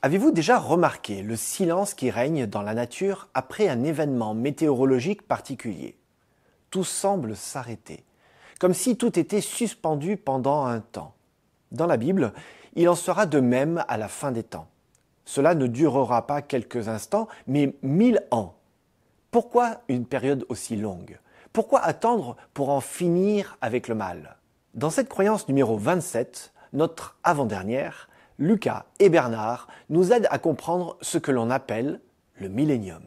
Avez-vous déjà remarqué le silence qui règne dans la nature après un événement météorologique particulier? Tout semble s'arrêter, comme si tout était suspendu pendant un temps. Dans la Bible, il en sera de même à la fin des temps. Cela ne durera pas quelques instants, mais 1000 ans. Pourquoi une période aussi longue? Pourquoi attendre pour en finir avec le mal? Dans cette croyance numéro 27, notre avant-dernière, Lucas et Bernard nous aident à comprendre ce que l'on appelle le millénium.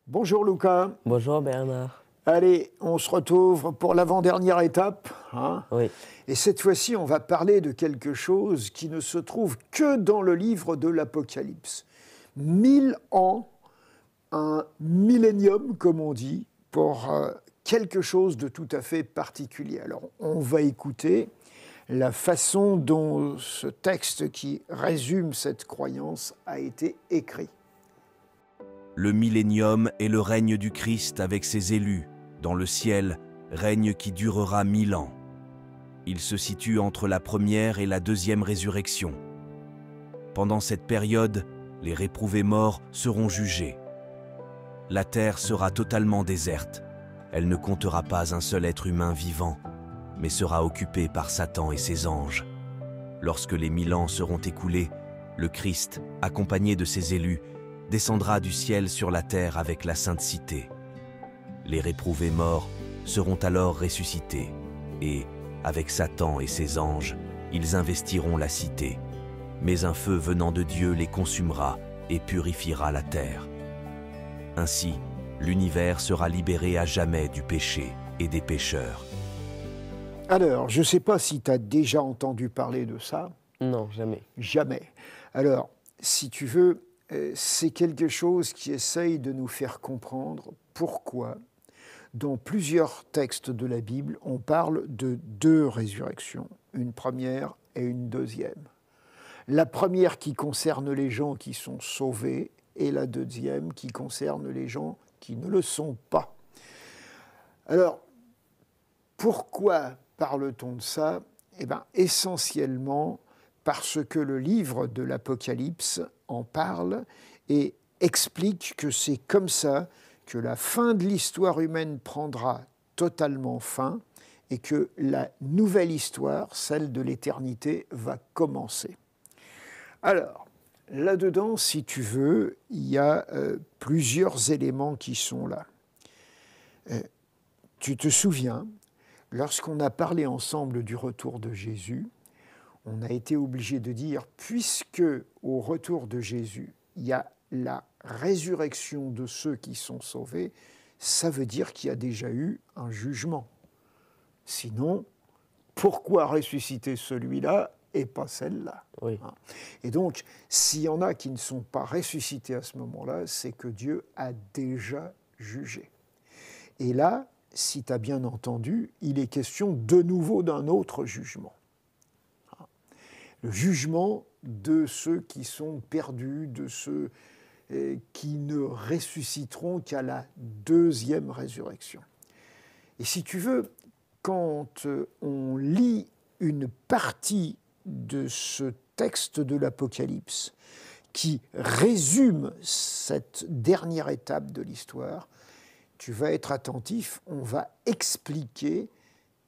Bonjour Lucas. Bonjour Bernard. Allez, on se retrouve pour l'avant-dernière étape. Oui. Et cette fois-ci, on va parler de quelque chose qui ne se trouve que dans le livre de l'Apocalypse. 1000 ans, un millénium, comme on dit, pour quelque chose de tout à fait particulier. Alors, on va écouter la façon dont ce texte qui résume cette croyance a été écrit. Le millénium est le règne du Christ avec ses élus, dans le ciel, règne qui durera 1000 ans. Il se situe entre la première et la deuxième résurrection. Pendant cette période, les réprouvés morts seront jugés. La terre sera totalement déserte. Elle ne comptera pas un seul être humain vivant, mais sera occupée par Satan et ses anges. Lorsque les 1000 ans seront écoulés, le Christ, accompagné de ses élus, descendra du ciel sur la terre avec la Sainte Cité. Les réprouvés morts seront alors ressuscités et, avec Satan et ses anges, ils investiront la cité. Mais un feu venant de Dieu les consumera et purifiera la terre. Ainsi, l'univers sera libéré à jamais du péché et des pécheurs. Alors, je ne sais pas si tu as déjà entendu parler de ça. Non, jamais. Jamais. Alors, si tu veux, c'est quelque chose qui essaye de nous faire comprendre pourquoi, dans plusieurs textes de la Bible, on parle de deux résurrections, une première et une deuxième. La première qui concerne les gens qui sont sauvés et la deuxième qui concerne les gens qui ne le sont pas. Alors, pourquoi parle-t-on de ça? Eh bien, essentiellement parce que le livre de l'Apocalypse en parle et explique que c'est comme ça que la fin de l'histoire humaine prendra totalement fin et que la nouvelle histoire, celle de l'éternité, va commencer. Alors, là-dedans, si tu veux, il y a plusieurs éléments qui sont là. Tu te souviens, lorsqu'on a parlé ensemble du retour de Jésus, on a été obligé de dire, puisque au retour de Jésus, il y a la résurrection de ceux qui sont sauvés, ça veut dire qu'il y a déjà eu un jugement. Sinon, pourquoi ressusciter celui-là et pas celle-là? Oui. Et donc, s'il y en a qui ne sont pas ressuscités à ce moment-là, c'est que Dieu a déjà jugé. Et là, si tu as bien entendu, il est question de nouveau d'un autre jugement. Le jugement de ceux qui sont perdus, de ceux qui ne ressusciteront qu'à la deuxième résurrection. Et si tu veux, quand on lit une partie de ce texte de l'Apocalypse qui résume cette dernière étape de l'histoire, tu vas être attentif, on va expliquer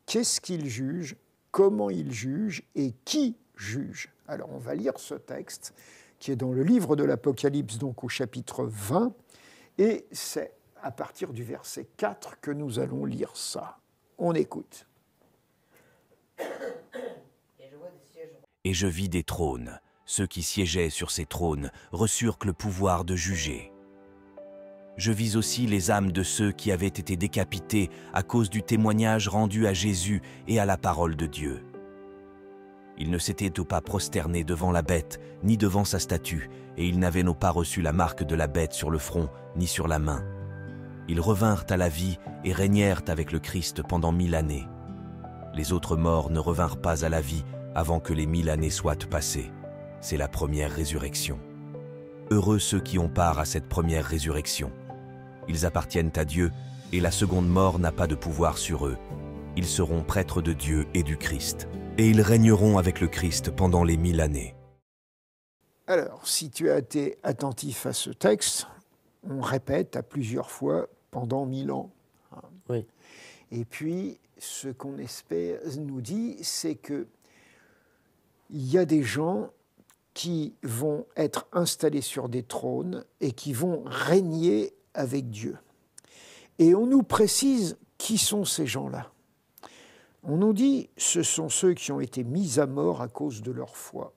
qu'est-ce qu'il juge, comment il juge et qui juge. Alors on va lire ce texte qui est dans le livre de l'Apocalypse, donc au chapitre 20, et c'est à partir du verset 4 que nous allons lire ça. On écoute. Et je vis des trônes. Ceux qui siégeaient sur ces trônes reçurent le pouvoir de juger. je vis aussi les âmes de ceux qui avaient été décapités à cause du témoignage rendu à Jésus et à la parole de Dieu. Ils ne s'étaient pas prosternés devant la bête, ni devant sa statue, et ils n'avaient pas reçu la marque de la bête sur le front, ni sur la main. Ils revinrent à la vie et régnèrent avec le Christ pendant 1000 années. Les autres morts ne revinrent pas à la vie avant que les 1000 années soient passées. C'est la première résurrection. Heureux ceux qui ont part à cette première résurrection. Ils appartiennent à Dieu, et la seconde mort n'a pas de pouvoir sur eux. Ils seront prêtres de Dieu et du Christ, et ils régneront avec le Christ pendant les 1000 années. Alors, si tu as été attentif à ce texte, on répète à plusieurs fois pendant 1000 ans. Oui. Et puis, ce qu'on espère nous dit, c'est que il y a des gens qui vont être installés sur des trônes et qui vont régner avec Dieu. Et on nous précise qui sont ces gens-là. On nous dit ce sont ceux qui ont été mis à mort à cause de leur foi.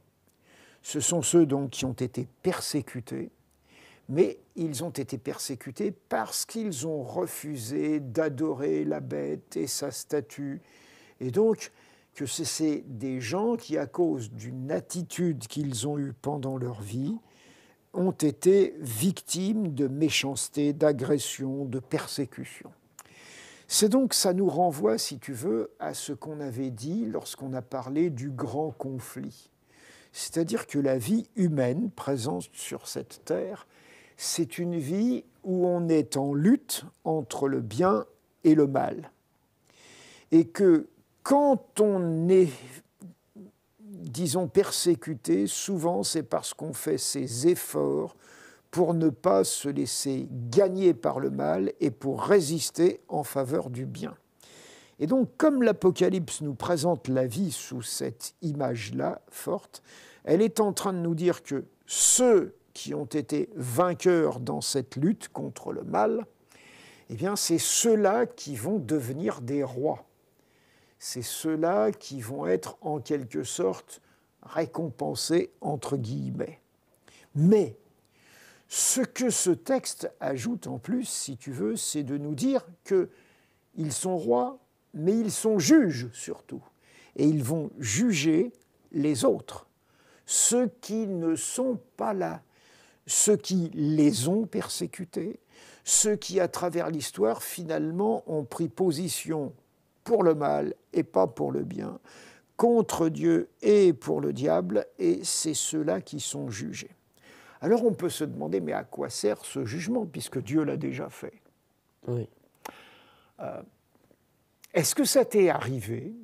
Ce sont ceux donc qui ont été persécutés, mais ils ont été persécutés parce qu'ils ont refusé d'adorer la bête et sa statue. Et donc, que c'est des gens qui, à cause d'une attitude qu'ils ont eue pendant leur vie, ont été victimes de méchanceté, d'agression, de persécution. C'est donc, ça nous renvoie, si tu veux, à ce qu'on avait dit lorsqu'on a parlé du grand conflit. C'est-à-dire que la vie humaine présente sur cette terre, c'est une vie où on est en lutte entre le bien et le mal. Et que quand on est, disons, persécuté, souvent c'est parce qu'on fait ses efforts pour ne pas se laisser gagner par le mal et pour résister en faveur du bien. Et donc, comme l'Apocalypse nous présente la vie sous cette image-là forte, elle est en train de nous dire que ceux qui ont été vainqueurs dans cette lutte contre le mal, eh bien, c'est ceux-là qui vont devenir des rois. C'est ceux-là qui vont être en quelque sorte récompensés, entre guillemets. Mais ce que ce texte ajoute en plus, si tu veux, c'est de nous dire qu'ils sont rois, mais ils sont juges surtout. Et ils vont juger les autres, ceux qui ne sont pas là, ceux qui les ont persécutés, ceux qui, à travers l'histoire, finalement, ont pris position pour le mal et pas pour le bien, contre Dieu et pour le diable, et c'est ceux-là qui sont jugés. Alors on peut se demander, mais à quoi sert ce jugement, puisque Dieu l'a déjà fait? Oui. Est-ce que ça t'est arrivé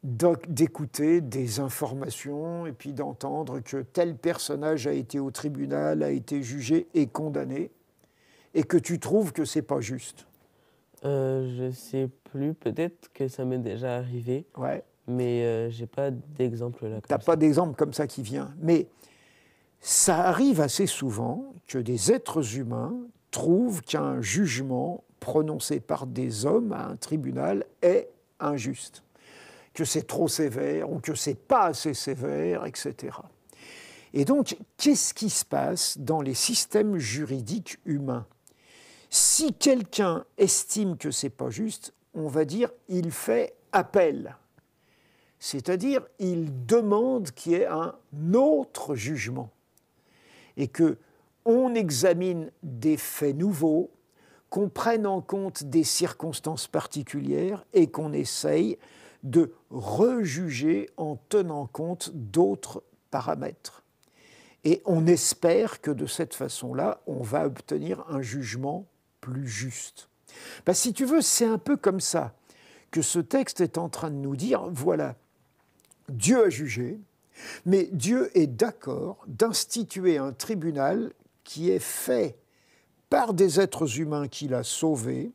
d'écouter des informations et puis d'entendre que tel personnage a été au tribunal, a été jugé et condamné, et que tu trouves que c'est pas juste? Je sais plus, peut-être que ça m'est déjà arrivé, Ouais. mais j'ai pas d'exemple là. T'as pas d'exemple comme ça qui vient. Mais ça arrive assez souvent que des êtres humains trouvent qu'un jugement prononcé par des hommes à un tribunal est injuste, que c'est trop sévère ou que c'est pas assez sévère, etc. Et donc, qu'est-ce qui se passe dans les systèmes juridiques humains? Si quelqu'un estime que c'est pas juste, on va dire il fait appel. C'est-à-dire, il demande qu'il y ait un autre jugement et qu'on examine des faits nouveaux, qu'on prenne en compte des circonstances particulières et qu'on essaye de rejuger en tenant compte d'autres paramètres. Et on espère que de cette façon-là, on va obtenir un jugement plus juste. Ben, si tu veux, c'est un peu comme ça que ce texte est en train de nous dire, voilà, Dieu a jugé, mais Dieu est d'accord d'instituer un tribunal qui est fait par des êtres humains qu'il a sauvés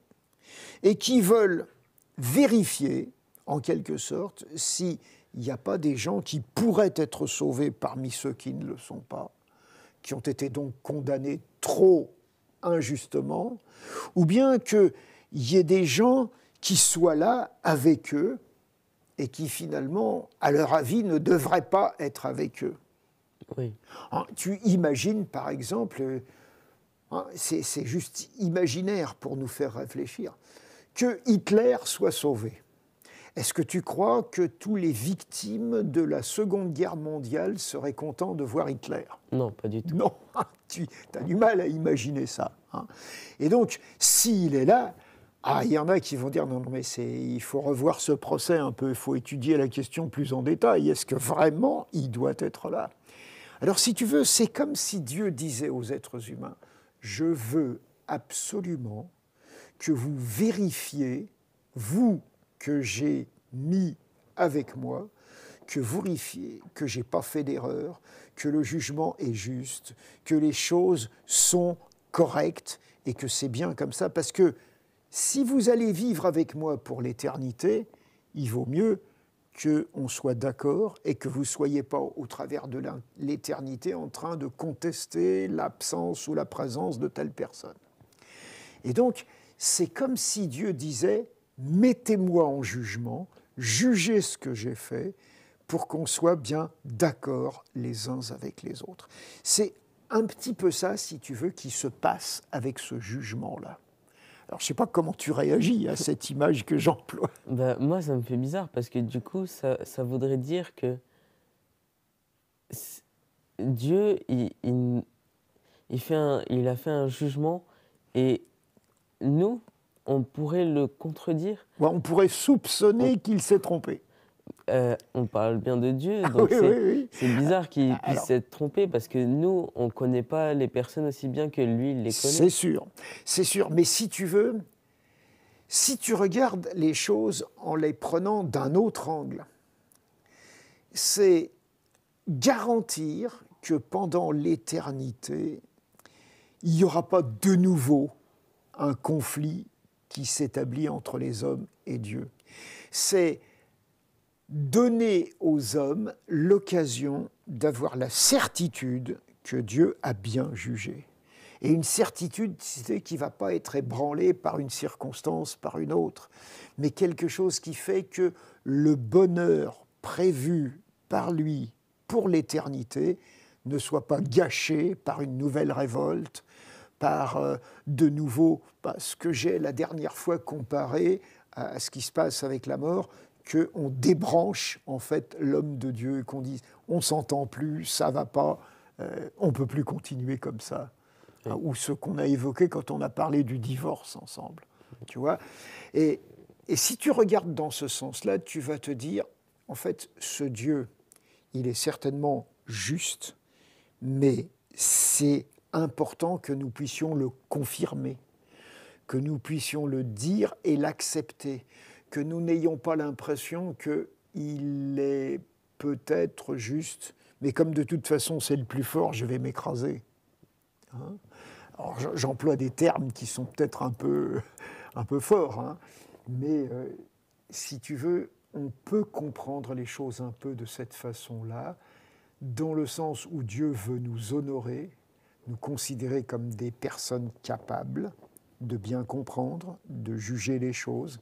et qui veulent vérifier, en quelque sorte, s'il n'y a pas des gens qui pourraient être sauvés parmi ceux qui ne le sont pas, qui ont été donc condamnés trop injustement, ou bien qu'il y ait des gens qui soient là avec eux et qui finalement, à leur avis, ne devraient pas être avec eux. Oui. Tu imagines, par exemple, hein, c'est juste imaginaire pour nous faire réfléchir, que Hitler soit sauvé. Est-ce que tu crois que tous les victimes de la Seconde Guerre mondiale seraient contents de voir Hitler? Non, pas du tout. Non, tu as du mal à imaginer ça. Hein. Et donc, s'il est là, il y en a qui vont dire non, mais il faut revoir ce procès un peu, il faut étudier la question plus en détail. Est-ce que vraiment il doit être là? Alors, si tu veux, c'est comme si Dieu disait aux êtres humains, je veux absolument que vous vérifiez, vous que j'ai mis avec moi, que vous vérifiez que je n'ai pas fait d'erreur, que le jugement est juste, que les choses sont correctes et que c'est bien comme ça. Parce que si vous allez vivre avec moi pour l'éternité, il vaut mieux qu'on soit d'accord et que vous ne soyez pas au travers de l'éternité en train de contester l'absence ou la présence de telle personne. Et donc, c'est comme si Dieu disait, mettez-moi en jugement, jugez ce que j'ai fait, pour qu'on soit bien d'accord les uns avec les autres. C'est un petit peu ça, si tu veux, qui se passe avec ce jugement-là. Alors, je ne sais pas comment tu réagis à cette image que j'emploie. Ben, moi, ça me fait bizarre parce que du coup, ça voudrait dire que Dieu, il a fait un jugement et nous, on pourrait le contredire. Ouais, on pourrait soupçonner qu'il s'est trompé. On parle bien de Dieu, donc oui. c'est bizarre qu'il puisse s'être trompé parce que nous, on ne connaît pas les personnes aussi bien que lui, il les connaît. C'est sûr. Mais si tu veux, si tu regardes les choses en les prenant d'un autre angle, c'est garantir que pendant l'éternité, il n'y aura pas de nouveau un conflit qui s'établit entre les hommes et Dieu. C'est donner aux hommes l'occasion d'avoir la certitude que Dieu a bien jugé. Et une certitude, c'est qui ne va pas être ébranlée par une circonstance, par une autre, mais quelque chose qui fait que le bonheur prévu par lui pour l'éternité ne soit pas gâché par une nouvelle révolte, par de nouveau ce que j'ai la dernière fois comparé à ce qui se passe avec la mort, qu'on débranche en fait l'homme de Dieu et qu'on dise on ne s'entend plus, ça ne va pas, on ne peut plus continuer comme ça. Oui. Ou ce qu'on a évoqué quand on a parlé du divorce ensemble. Tu vois ? Et si tu regardes dans ce sens-là, tu vas te dire, en fait, ce Dieu, il est certainement juste, mais c'est important que nous puissions le confirmer, que nous puissions le dire et l'accepter, que nous n'ayons pas l'impression qu'il est peut-être juste, mais comme de toute façon c'est le plus fort, je vais m'écraser. Hein ? Alors j'emploie des termes qui sont peut-être un peu forts, hein, mais si tu veux, on peut comprendre les choses un peu de cette façon-là, dans le sens où Dieu veut nous honorer, nous considérer comme des personnes capables de bien comprendre, de juger les choses,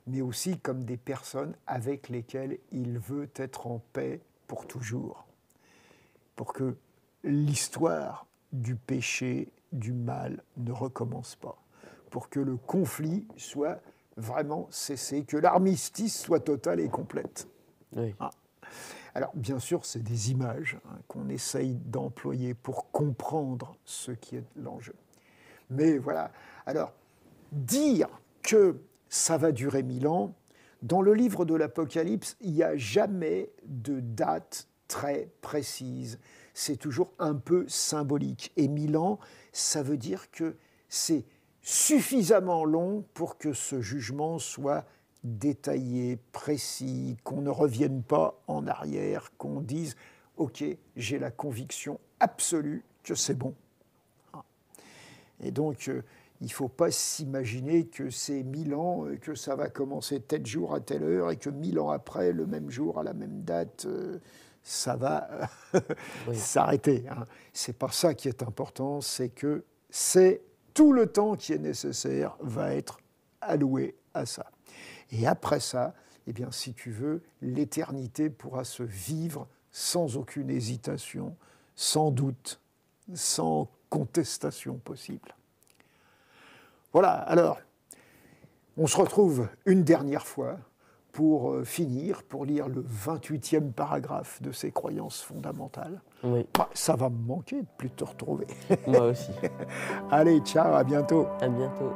mais aussi comme des personnes avec lesquelles il veut être en paix pour toujours, pour que l'histoire du péché, du mal ne recommence pas, pour que le conflit soit vraiment cessé, que l'armistice soit total et complète. Oui. Ah. Alors, bien sûr, c'est des images qu'on essaye d'employer pour comprendre ce qui est l'enjeu. Mais voilà. Alors, dire que ça va durer 1000 ans, dans le livre de l'Apocalypse, il n'y a jamais de date très précise. C'est toujours un peu symbolique. Et 1000 ans, ça veut dire que c'est suffisamment long pour que ce jugement soit détaillé, précis, qu'on ne revienne pas en arrière, qu'on dise « Ok, j'ai la conviction absolue que c'est bon ». Et donc, il ne faut pas s'imaginer que c'est 1000 ans, que ça va commencer tel jour à telle heure et que 1000 ans après, le même jour, à la même date, ça va s'arrêter. Hein. Ce n'est pas ça qui est important, c'est que tout le temps qui est nécessaire va être alloué à ça. Et après ça, eh bien, si tu veux, l'éternité pourra se vivre sans aucune hésitation, sans doute, sans contestation possible. Voilà, alors, on se retrouve une dernière fois pour finir, pour lire le 28e paragraphe de ces croyances fondamentales. Oui. Ça va me manquer de plus te retrouver. Moi aussi. Allez, ciao, à bientôt. À bientôt.